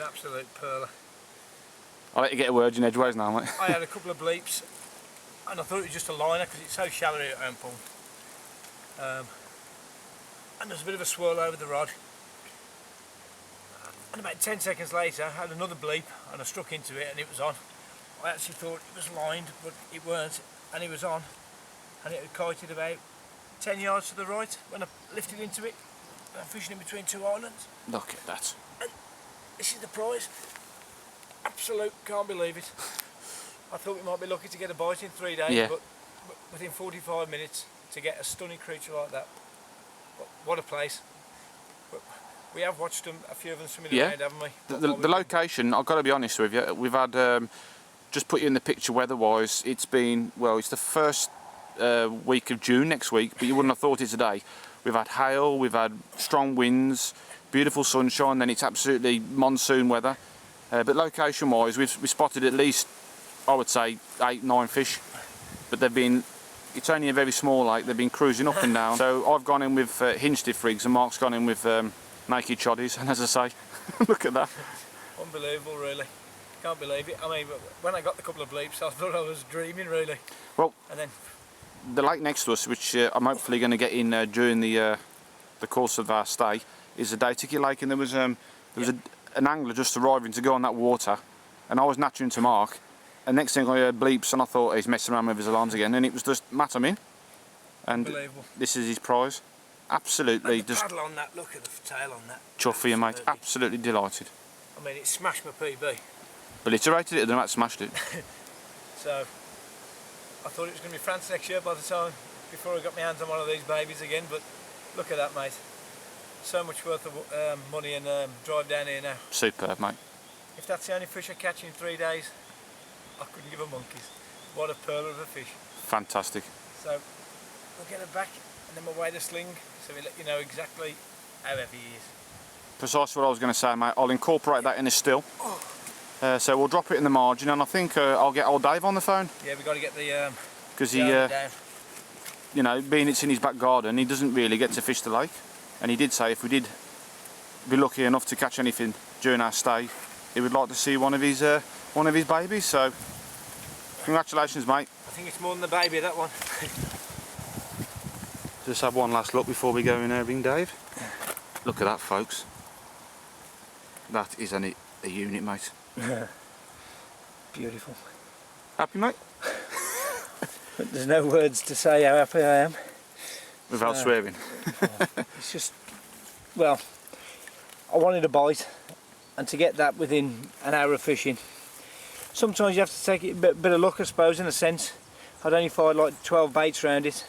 an absolute perler. I'll let you get a word in edgeways now, mate. I had a couple of bleeps and I thought it was just a liner because it's so shallow at home pond. And there's a bit of a swirl over the rod. And about 10 seconds later I had another bleep and I struck into it and it was on. I actually thought it was lined, but it weren't, and it was on. And it had kited about 10 yards to the right when I lifted into it. I'm fishing in between two islands. Look at that. And this is the prize. Absolute, can't believe it. I thought we might be lucky to get a bite in 3 days, Yeah. but within 45 minutes to get a stunning creature like that. What a place. We have watched them, a few of them swimming around, haven't we? The location, I've got to be honest with you, we've had, just put you in the picture weather-wise, it's been, well, it's the first week of June next week, but you wouldn't have thought it today. We've had hail, we've had strong winds, beautiful sunshine, then it's absolutely monsoon weather. But location-wise, we've spotted at least, I would say, 8-9 fish. But they've been, it's only a very small lake, they've been cruising up and down. So I've gone in with hinge stiff rigs and Mark's gone in with naked choddies, and as I say, look at that. Unbelievable, really. Can't believe it. I mean, when I got the couple of bleeps, I thought I was dreaming, really. Well, and then the lake next to us, which I'm hopefully going to get in during the course of our stay, is a day ticket lake, and there was an angler just arriving to go on that water, and I was nattering to Mark, and next thing I heard bleeps, and I thought he's messing around with his alarms again, and it was just mat him in, and this is his prize. Absolutely, and the just paddle on that. Look at the tail on that. Chuff for you, mate. Absolutely delighted. I mean, it smashed my PB. Obliterated it, and then I smashed it. So I thought it was going to be France next year by the time before I got my hands on one of these babies again. But look at that, mate. So much worth of money and drive down here now. Superb, mate. If that's the only fish I catch in 3 days, I couldn't give a monkey's. What a pearl of a fish. Fantastic. So we'll get her back and then we'll weigh the sling so we'll let you know exactly how heavy he is. Precisely what I was going to say, mate. I'll incorporate that in a still. So we'll drop it in the margin, and I think I'll get old Dave on the phone. Yeah, we've got to get the because he, you know, being it's in his back garden, he doesn't really get to fish the lake. And he did say if we did be lucky enough to catch anything during our stay, he would like to see one of his babies. So congratulations, mate. I think it's more than the baby, that one. Just have one last look before we go in there, ring Dave. Look at that, folks. That is a unit, mate. Beautiful. Happy, mate? But there's no words to say how happy I am. Without swearing. It's just, well, I wanted a bite, and to get that within an hour of fishing, sometimes you have to take it a bit of luck, I suppose, in a sense. I'd only fired like 12 baits around it,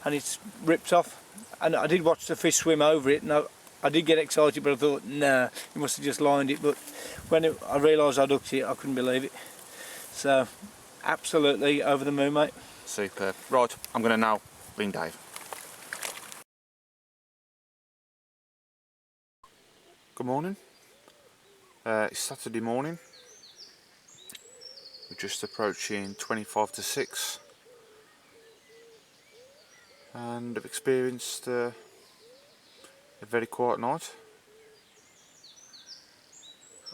and it's ripped off. And I did watch the fish swim over it, and I did get excited, but I thought, nah, he must have just lined it. But when I realised I'd hooked it, I couldn't believe it. So, absolutely over the moon, mate. Superb. Right, I'm going to now ring Dave. Good morning. It's Saturday morning. We're just approaching 25 to 6. And I've experienced a very quiet night.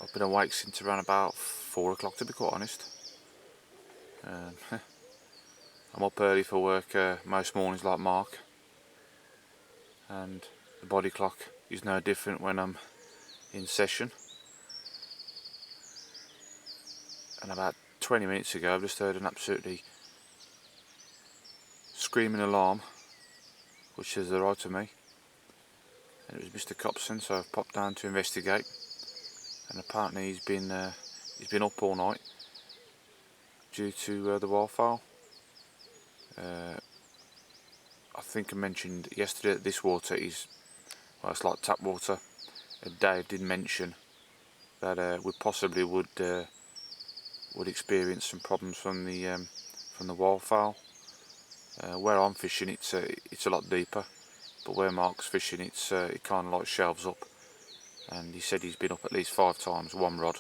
I've been awake since around about 4 o'clock, to be quite honest. I'm up early for work most mornings like Mark, and the body clock is no different when I'm in session. And about 20 minutes ago I've just heard an absolutely screaming alarm, which says they're right to me, and it was Mr. Copson, so I've popped down to investigate, and apparently he's been up all night due to the wildfowl. I think I mentioned yesterday that this water is, well, it's like tap water. Dave did mention that we possibly would experience some problems from the wildfowl. Where I'm fishing, it's a lot deeper, but where Mark's fishing, it kind of like shelves up. And he said he's been up at least 5 times, one rod,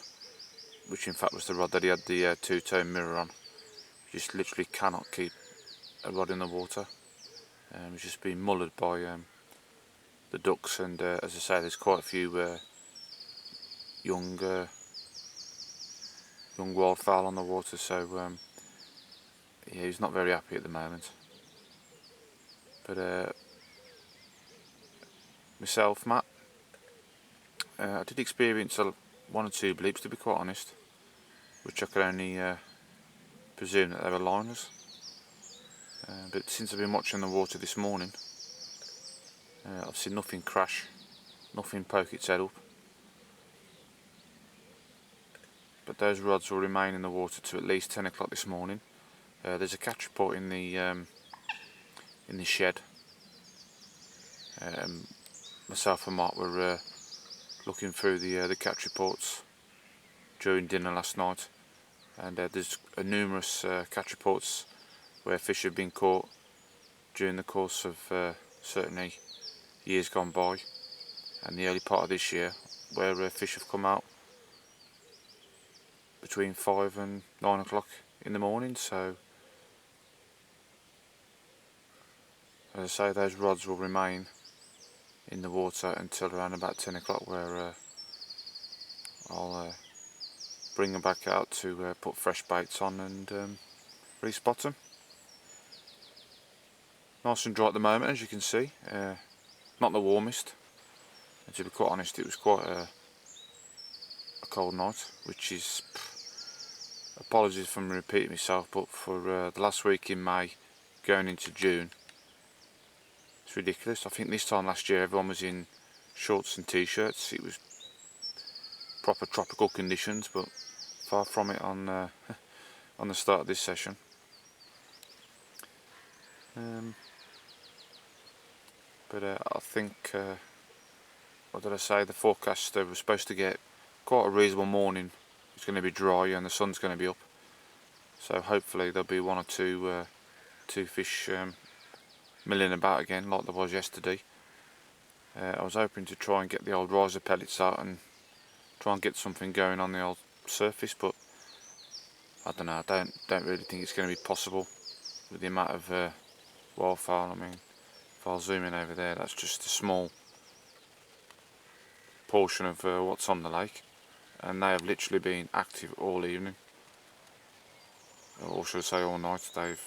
which in fact was the rod that he had the two-tone mirror on. You just literally cannot keep a rod in the water. It's just been mullered by the ducks, and as I say, there's quite a few young wildfowl on the water, so yeah, he's not very happy at the moment. But myself, Matt, I did experience one or two bleeps, to be quite honest, which I could only presume that they were liners. But since I've been watching the water this morning, I've seen nothing crash, nothing poke its head up. But those rods will remain in the water to at least 10 o'clock this morning. There's a catch report in the shed. Myself and Mark were looking through the catch reports during dinner last night, and there's numerous catch reports where fish have been caught during the course of certainly years gone by, and the early part of this year, where fish have come out between 5 and 9 o'clock in the morning. So as I say, those rods will remain in the water until around about 10 o'clock, where I'll bring them back out to put fresh baits on and re-spot them. Nice and dry at the moment, as you can see. Not the warmest, and to be quite honest, it was quite a cold night, which is, apologies for me repeating myself, but for the last week in May going into June, it's ridiculous. I think this time last year everyone was in shorts and t-shirts. It was proper tropical conditions, but far from it on on the start of this session. But I think, what did I say, the forecast was supposed to get quite a reasonable morning. It's going to be dry and the sun's going to be up, so hopefully there'll be one or two fish milling about again like there was yesterday. I was hoping to try and get the old riser pellets out and try and get something going on the old surface, but I don't know, I don't really think it's going to be possible with the amount of wildfowl. I mean, if I'll zoom in over there, that's just a small portion of what's on the lake, and they have literally been active all evening, or should I say all night. They've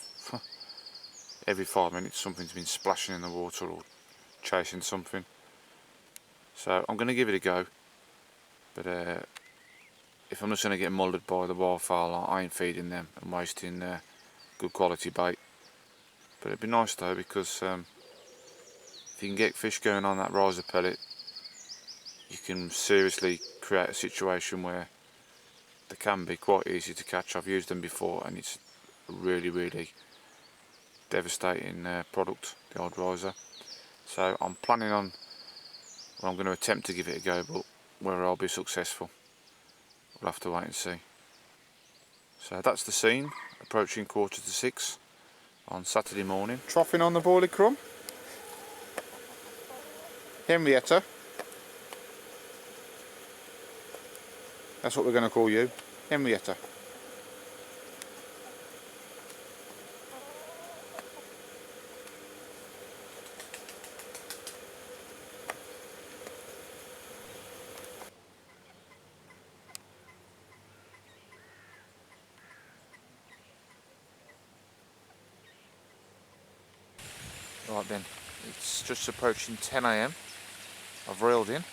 every 5 minutes something's been splashing in the water or chasing something. So I'm going to give it a go, but if I'm just going to get mullered by the wildfowl, I ain't feeding them and wasting good quality bait. But it'd be nice though, because if you can get fish going on that riser pellet, you can seriously create a situation where they can be quite easy to catch. I've used them before and it's a really devastating product, the old riser. So I'm planning on, well, I'm going to attempt to give it a go, but whether I'll be successful, we'll have to wait and see. So that's the scene, approaching 5:45 on Saturday morning. Troughing on the boilie crumb. Henrietta. That's what we're going to call you, Henrietta. Right then, it's just approaching 10 AM. I've reeled in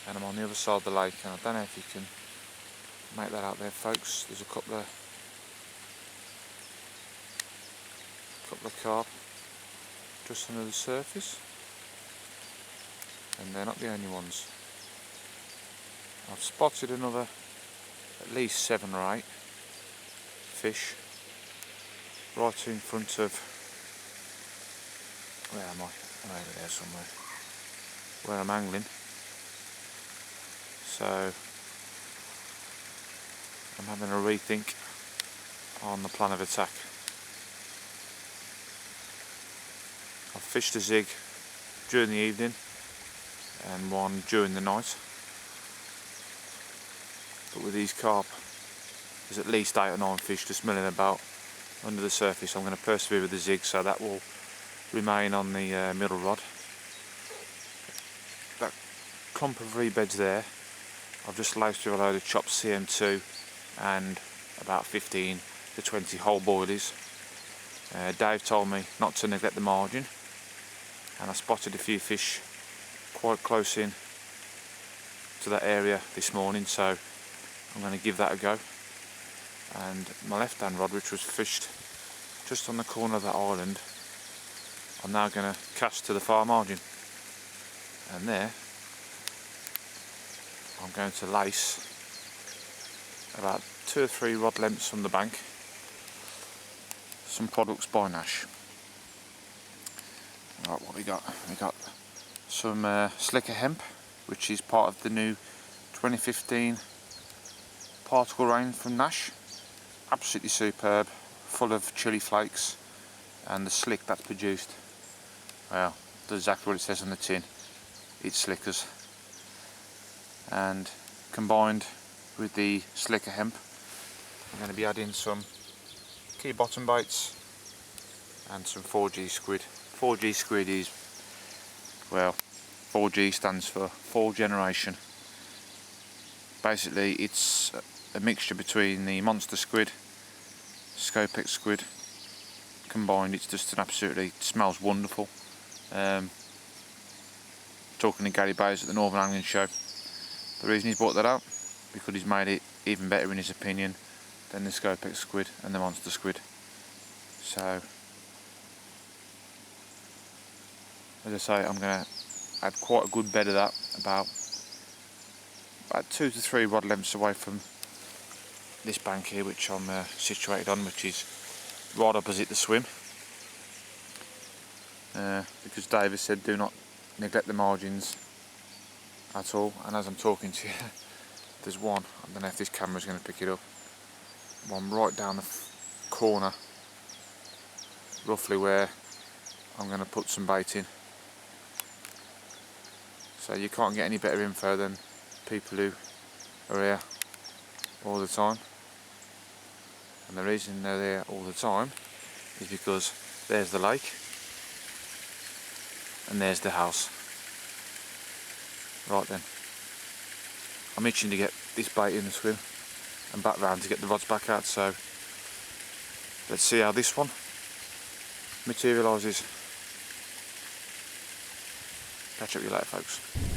and I'm on the other side of the lake, and I don't know if you can make that out there, folks. There's a couple of carp just under the surface, and they're not the only ones. I've spotted another at least 7 or 8 fish right in front of, where am I? I'm over there somewhere, where I'm angling. So I'm having a rethink on the plan of attack. I've fished a zig during the evening and one during the night, but with these carp there's at least 8 or 9 fish just milling about under the surface. I'm going to persevere with the zig, so that will remain on the middle rod. That clump of reed beds there, I've just laced with a load of chopped CM2 and about 15 to 20 whole boilies. Dave told me not to neglect the margin, and I spotted a few fish quite close in to that area this morning, so I'm going to give that a go. And my left hand rod, which was fished just on the corner of that island, I'm now going to cast to the far margin, and there I'm going to lace about 2 or 3 rod lengths from the bank some products by Nash. Right, what we got? We got some slicker hemp, which is part of the new 2015 particle range from Nash. Absolutely superb, full of chili flakes, and the slick that's produced, well, that's exactly what it says on the tin. It's slickers. And combined with the slicker hemp, I'm going to be adding some key bottom baits and some 4G squid. 4G squid is, well, 4G stands for 4th generation. Basically it's a mixture between the monster squid, Scopex squid combined. It's just an absolutely, it smells wonderful. Talking to Gary Bayes at the Northern Angling Show, the reason he's brought that out, because he's made it even better in his opinion than the Scopex squid and the monster squid. So, as I say, I'm going to add quite a good bed of that, about 2 to 3 rod lengths away from this bank here, which I'm situated on, which is right opposite the swim. Because David said do not neglect the margins at all, and as I'm talking to you, there's one, I don't know if this camera's going to pick it up, one right down the corner, roughly where I'm going to put some bait in. So you can't get any better info than people who are here all the time, and the reason they're there all the time is because there's the lake and there's the house. Right then, I'm itching to get this bait in the swim and back round to get the rods back out, so let's see how this one materialises. Catch up with you later, folks.